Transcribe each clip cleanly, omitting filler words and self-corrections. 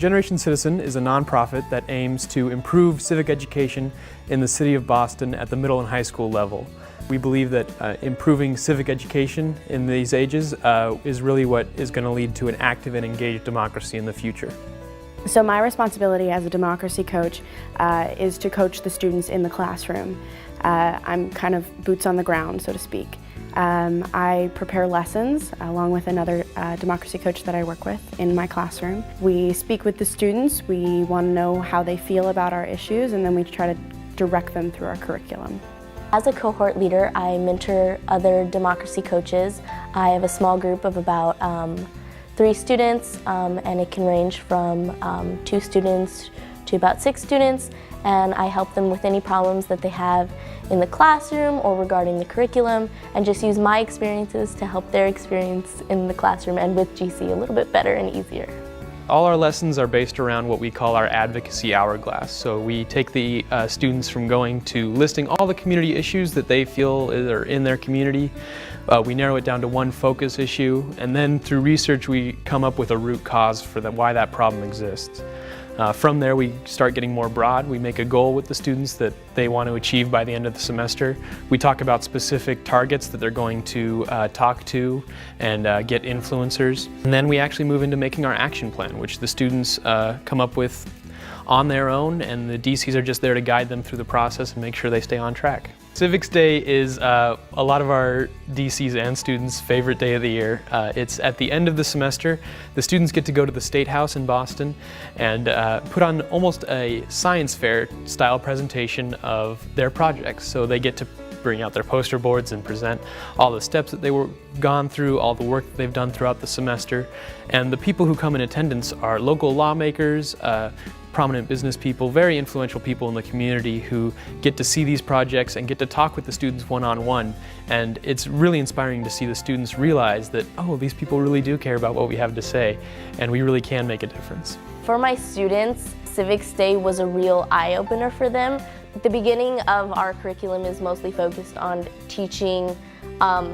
Generation Citizen is a nonprofit that aims to improve civic education in the city of Boston at the middle and high school level. We believe that improving civic education in these ages is really what is going to lead to an active and engaged democracy in the future. So my responsibility as a democracy coach is to coach the students in the classroom. I'm kind of boots on the ground, so to speak. I prepare lessons along with another democracy coach that I work with in my classroom. We speak with the students, we want to know how they feel about our issues, and then we try to direct them through our curriculum. As a cohort leader, I mentor other democracy coaches. I have a small group of about 3 students, and it can range from 2 students to about 6 students, and I help them with any problems that they have in the classroom or regarding the curriculum, and just use my experiences to help their experience in the classroom and with GC a little bit better and easier. All our lessons are based around what we call our Advocacy Hourglass. So we take the students from going to listing all the community issues that they feel are in their community. We narrow it down to one focus issue, and then through research we come up with a root cause for why that problem exists. From there we start getting more broad. We make a goal with the students that they want to achieve by the end of the semester. We talk about specific targets that they're going to talk to and get influencers. And then we actually move into making our action plan, which the students come up with on their own, and the DCs are just there to guide them through the process and make sure they stay on track. Civics Day is a lot of our DCs and students' favorite day of the year. It's at the end of the semester. The students get to go to the State House in Boston and put on almost a science fair style presentation of their projects. So they get to bring out their poster boards and present all the steps that they were gone through, all the work that they've done throughout the semester. And the people who come in attendance are local lawmakers, prominent business people, very influential people in the community who get to see these projects and get to talk with the students one-on-one. And it's really inspiring to see the students realize that, oh, these people really do care about what we have to say, and we really can make a difference. For my students, Civics Day was a real eye-opener for them. The beginning of our curriculum is mostly focused on teaching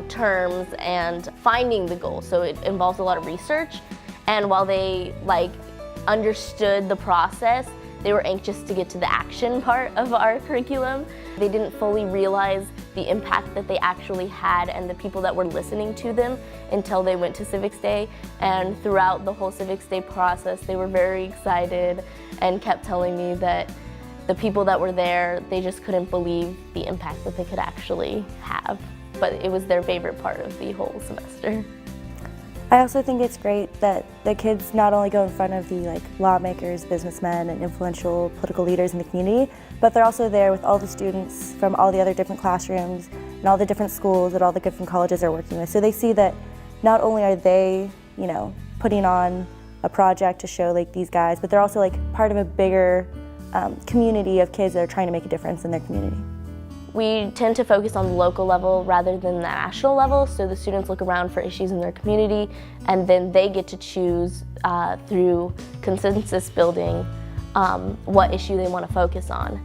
terms and finding the goal, so it involves a lot of research. And while they understood the process, they were anxious to get to the action part of our curriculum. They didn't fully realize the impact that they actually had and the people that were listening to them until they went to Civics Day. And throughout the whole Civics Day process, they were very excited and kept telling me that the people that were there, they just couldn't believe the impact that they could actually have. But it was their favorite part of the whole semester. I also think it's great that the kids not only go in front of the lawmakers, businessmen, and influential political leaders in the community, but they're also there with all the students from all the other different classrooms and all the different schools that all the different colleges are working with. So they see that not only are they, putting on a project to show these guys, but they're also part of a bigger community of kids that are trying to make a difference in their community. We tend to focus on the local level rather than the national level, so the students look around for issues in their community, and then they get to choose through consensus building what issue they want to focus on.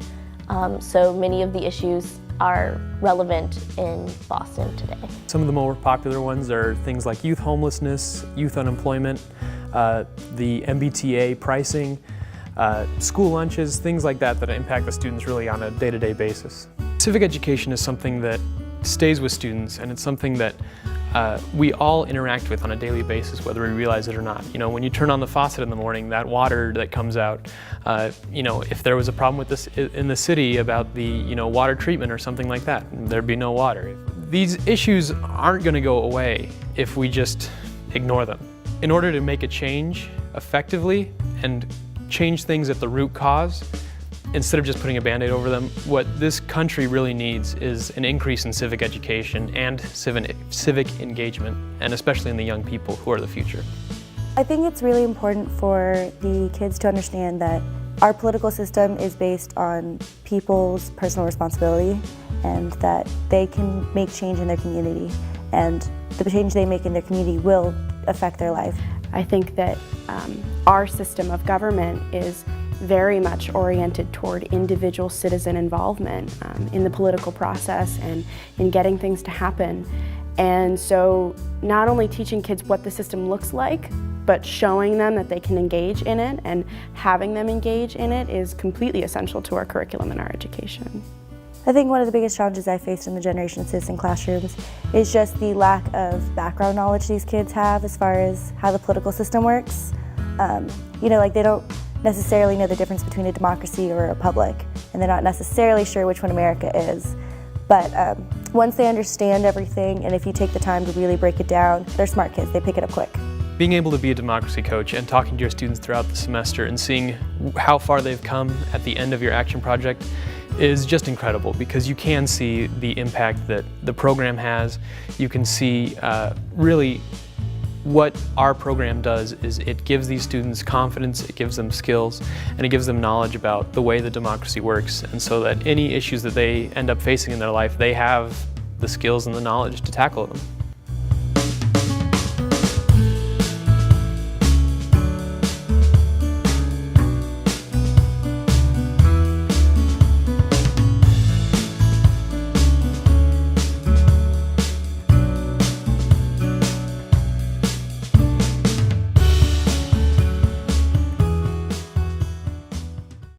So many of the issues are relevant in Boston today. Some of the more popular ones are things like youth homelessness, youth unemployment, the MBTA pricing, school lunches, things like that impact the students really on a day-to-day basis. Civic education is something that stays with students, and it's something that we all interact with on a daily basis, whether we realize it or not. When you turn on the faucet in the morning, that water that comes out, if there was a problem with this in the city about the water treatment or something like that, there'd be no water. These issues aren't going to go away if we just ignore them. In order to make a change effectively and change things at the root cause, instead of just putting a Band-Aid over them, what this country really needs is an increase in civic education and civic engagement, and especially in the young people who are the future. I think it's really important for the kids to understand that our political system is based on people's personal responsibility, and that they can make change in their community, and the change they make in their community will affect their life. I think that our system of government is very much oriented toward individual citizen involvement in the political process and in getting things to happen. And so not only teaching kids what the system looks like, but showing them that they can engage in it and having them engage in it is completely essential to our curriculum and our education. I think one of the biggest challenges I faced in the Generation Citizen classrooms is just the lack of background knowledge these kids have as far as how the political system works. Like they don't necessarily know the difference between a democracy or a republic, and they're not necessarily sure which one America is. But once they understand everything, and if you take the time to really break it down, they're smart kids, they pick it up quick. Being able to be a democracy coach and talking to your students throughout the semester and seeing how far they've come at the end of your action project is just incredible, because you can see the impact that the program has. You can see really what our program does is it gives these students confidence, it gives them skills, and it gives them knowledge about the way the democracy works, and so that any issues that they end up facing in their life, they have the skills and the knowledge to tackle them.